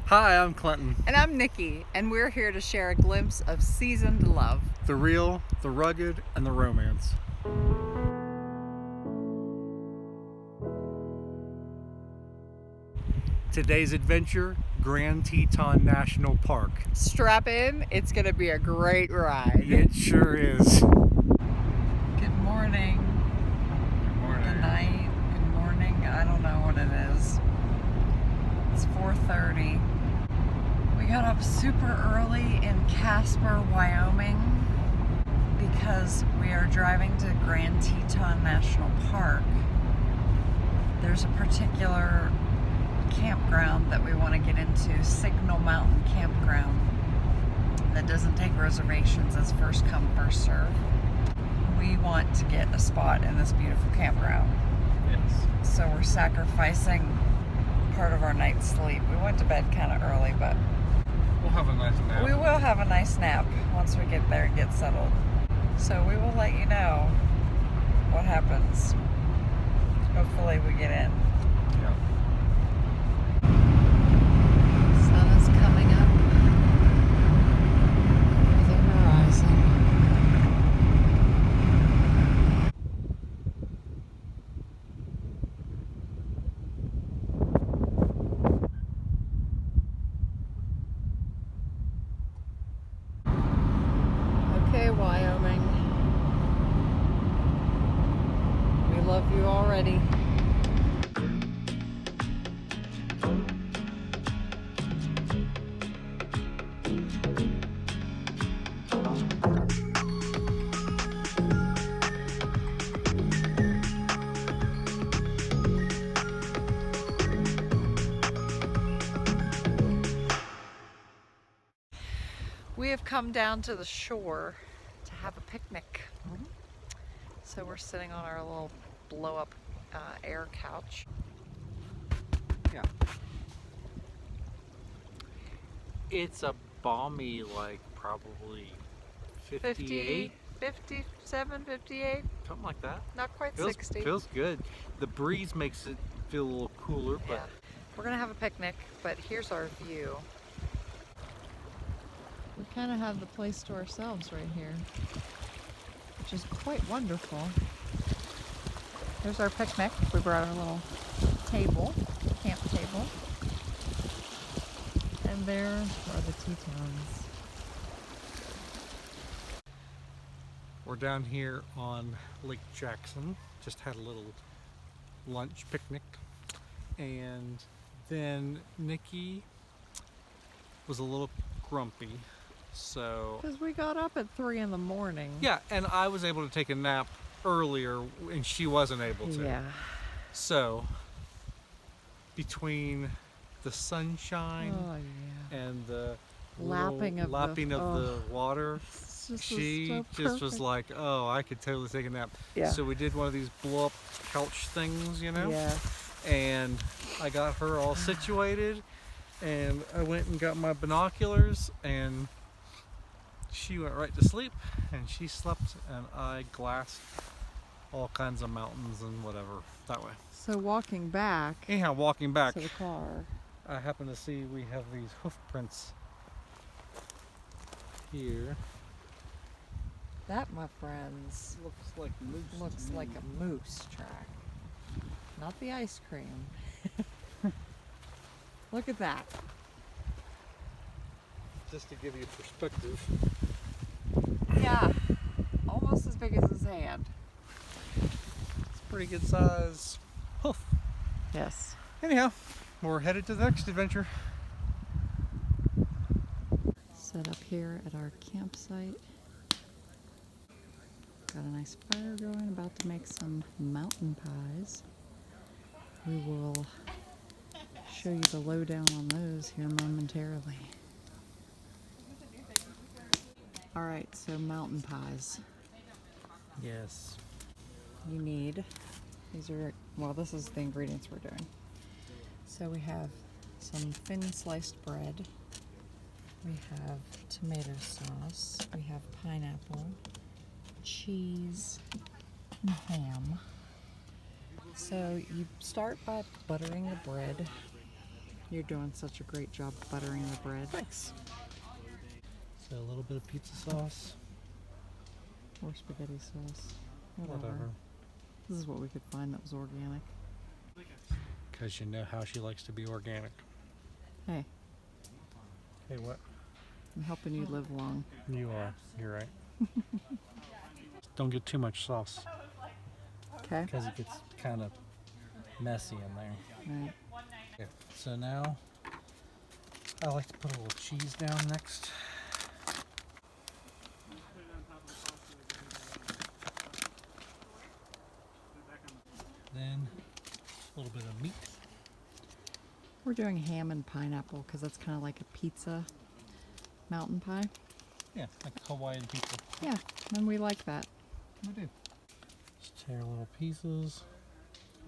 Hi, I'm Clinton. And I'm Nikki, and we're here to share a glimpse of seasoned love. The real, the rugged, and the romance. Today's adventure, Grand Teton National Park. Strap in, it's going to be a great ride. It sure is. Good morning. Good morning. Good night. Good morning. I don't know what it is. It's 4:30. We got up super early in Casper, Wyoming, because we are driving to Grand Teton National Park. There's a particular campground that we want to get into, Signal Mountain Campground, that doesn't take reservations. It's first come, first serve. We want to get a spot in this beautiful campground. Yes. So we're sacrificing part of our night's sleep. We went to bed kind of early, but We'll have a nice nap. we will have a nice nap once we get there and get settled. So we will let you know what happens. Hopefully we get in. Yeah. Sun is coming up over the horizon. Okay, Wyoming. We love you already. We have come down to the shore to have a picnic. So we're sitting on our little blow-up air couch. Yeah. It's a balmy, like probably 58, 57, 58, something like that. not quite Feels, 60. Feels good. The breeze makes it feel a little cooler, but Yeah. We're gonna have a picnic, but here's our view. We kind of have the place to ourselves right here, which is quite wonderful. Here's our picnic. We brought our little table, camp table. And there are the Tetons. we're down here on Lake Jackson. Just had a little lunch picnic. And then Nikki was a little grumpy. So, Because we got up at 3 in the morning. yeah, and I was able to take a nap earlier and she wasn't able to. Yeah. So, between the sunshine Oh, yeah. and the Lapping little of the- lapping of the water, she so just was perfect. like, oh, I could totally take a nap. Yeah. So we did one of these blow up couch things, you know? Yeah. And I got her all situated and I went and got my binoculars and she went right to sleep and she slept and I glassed all kinds of mountains and whatever that way. So walking back Anyhow, walking back, to the car. I happen to see we have these hoof prints here. That, my friends, Looks like moose. looks like a moose track. Not the ice cream. Look at that. Just to give you perspective. Yeah. Almost as big as his hand. It's a pretty good size hoof. Yes. Anyhow, we're headed to the next adventure. Set up here at our campsite. Got a nice fire going, about to make some mountain pies. We will show you the lowdown on those here momentarily. Alright, so mountain pies. Yes. You need, these are, well, this is the ingredients we're doing. So we have some thin sliced bread. We have tomato sauce. We have pineapple, cheese, and ham. So you start by buttering the bread You're doing such a great job buttering the bread. Thanks. So a little bit of pizza sauce. Or spaghetti sauce. Whatever. This is what we could find that was organic. Because you know how she likes to be organic. Hey, Hey, what? I'm helping you live long. You are. You're right. Don't get too much sauce. Okay. Because it gets kind of messy in there. Right. Okay, so now I like to put a little cheese down next. Then a little bit of meat. We're doing ham and pineapple because that's kind of like a pizza mountain pie. Yeah, like Hawaiian pizza. Yeah, and we like that. We do. Just tear little pieces.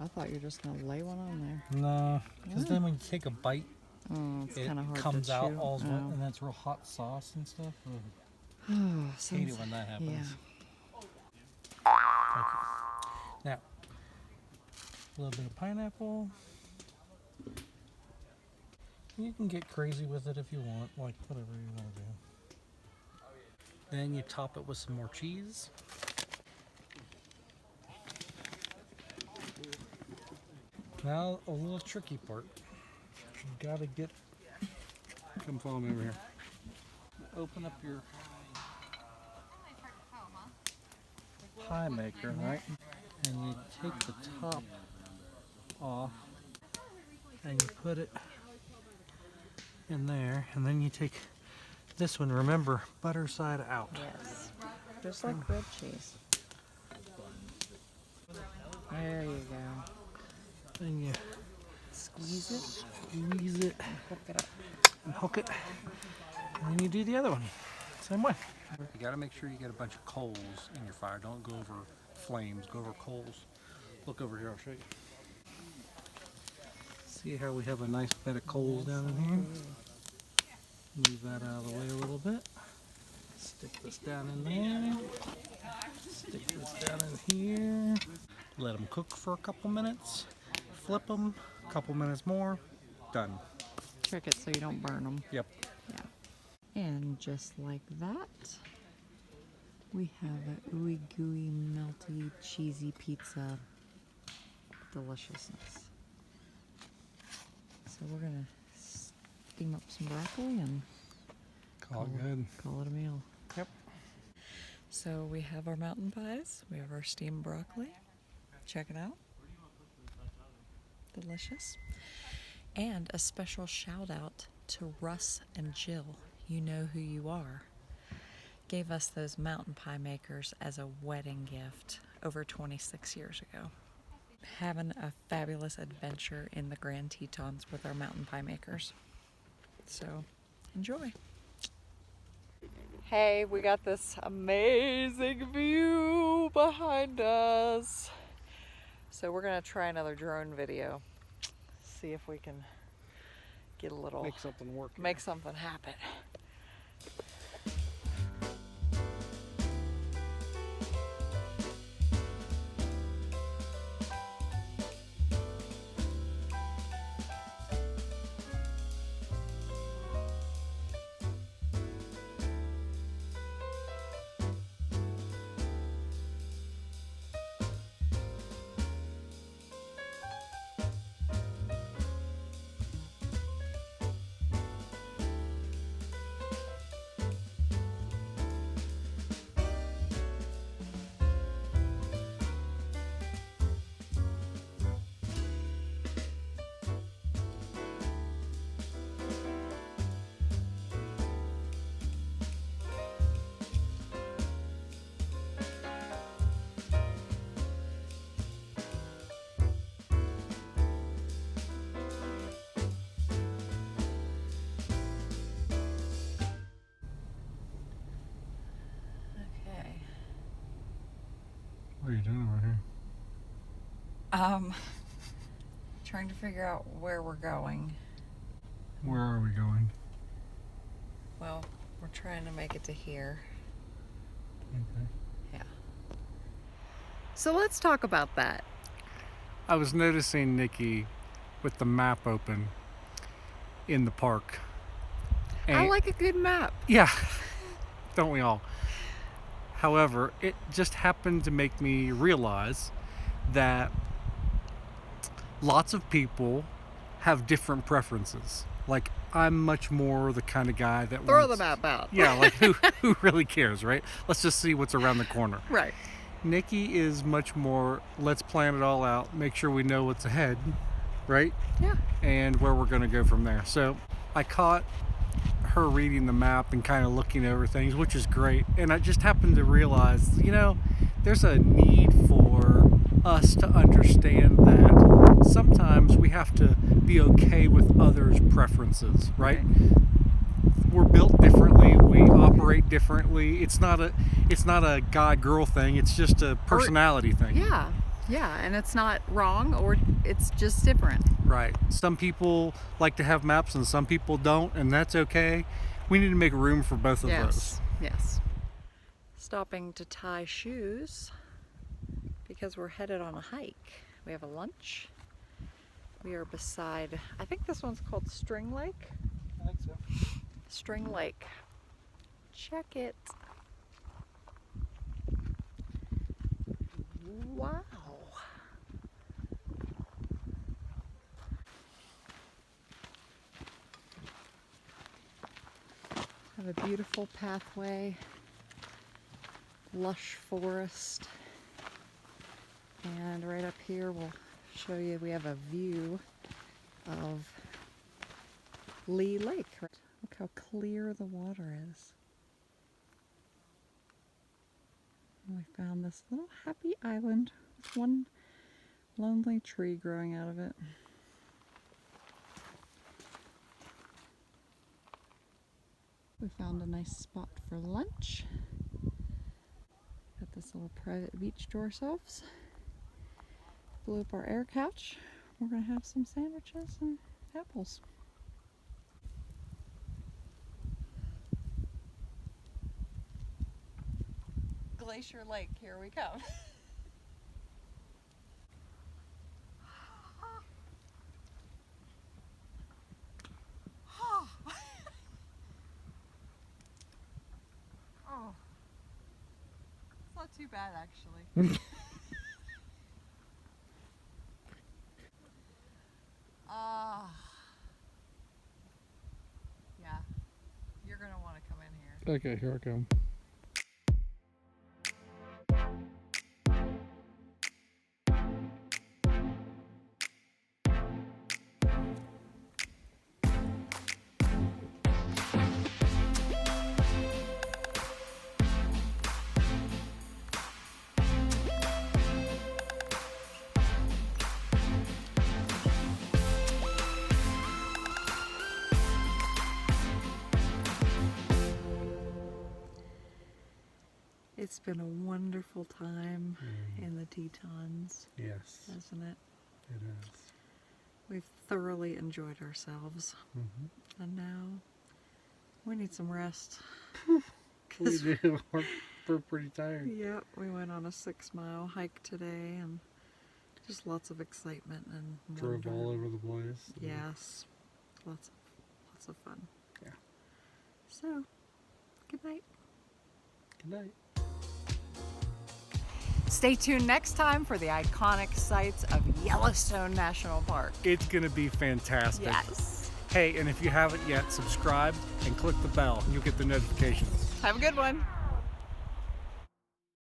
I thought you were just going to lay one on there. No, because then when you take a bite, It's it kind of hard comes to out chew. all and that's real hot sauce and stuff. Oh, Hate it when that happens. Yeah. Okay. Now, a little bit of pineapple. You can get crazy with it if you want, like whatever you want to do. Then you top it with some more cheese. Now, a little tricky part. You gotta get. Come follow me over here. Open up your pie maker, right? And you take the top off and you put it in there, and then you take this one. Remember, butter side out. Yes. Just like grilled cheese. There you go. Then you Squeeze it. squeeze it Hook it up. and hook it, and then you do the other one. Same way. You gotta make sure you get a bunch of coals in your fire. Don't go over flames, go over coals. Look over here, I'll show you. See how we have a nice bed of coals down in here? Move that out of the way a little bit. Stick this down in there. Stick this down in here. Let them cook for a couple minutes. Flip them, a couple minutes more. Done. Trick it so you don't burn them. Yep. Yeah. And just like that, we have a ooey gooey, melty, cheesy pizza deliciousness. So we're gonna steam up some broccoli and Call it good. call it a meal. Yep. So we have our mountain pies. We have our steamed broccoli. Check it out. Delicious. And a special shout out to Russ and Jill. You know who you are. Gave us those mountain pie makers as a wedding gift over 26 years ago. Having a fabulous adventure in the Grand Tetons with our mountain pie makers. So, enjoy. Hey, we got this amazing view behind us. So we're gonna try another drone video. See if we can get a little, Make something work. make something happen. What are you doing over here? Trying to figure out where we're going. Where are we going? Well, we're trying to make it to here. Okay. Yeah. So let's talk about that. I was noticing Nikki with the map open, in the park. I like a good map. Yeah, don't we all? However, it just happened to make me realize that lots of people have different preferences. Like, I'm much more the kind of guy that Throw wants, the map out. yeah, like who really cares, right? Let's just see what's around the corner. Right. Nikki is much more, let's plan it all out, make sure we know what's ahead, right? Yeah. And where we're going to go from there. So I caught her reading the map and kind of looking over things, which is great. And I just happened to realize, there's a need for us to understand that sometimes we have to be okay with others' preferences, right? We're built differently, we operate differently. It's not a guy-girl thing, it's just a personality thing. Yeah, and it's not wrong, or it's just different. Right. Some people like to have maps and some people don't, and that's okay. We need to make room for both of those. Yes. Stopping to tie shoes because we're headed on a hike. We have a lunch. We are beside, I think this one's called String Lake. I think so. String Lake. Check it. Wow. Have a beautiful pathway, lush forest, and right up here we'll show you we have a view of Lee Lake. Look how clear the water is. And we found this little happy island with one lonely tree growing out of it. We found a nice spot for lunch. Got this little private beach to ourselves. Blew up our air couch. We're gonna have some sandwiches and apples. Glacier Lake, here we come. Oh, it's not too bad actually. Yeah, you're gonna want to come in here. Okay, here I come. It's been a wonderful time in the Tetons, Yes, hasn't it? it is. We've thoroughly enjoyed ourselves, and now we need some rest. We do. We're pretty tired. Yeah, we went on a 6-mile hike today, and just lots of excitement and Drove wonder. all over the place. Yes, lots of fun. Yeah. So, good night. Good night. Stay tuned next time for the iconic sights of Yellowstone National Park. It's gonna be fantastic. Yes. Hey, and if you haven't yet, subscribe and click the bell and you'll get the notifications. Have a good one.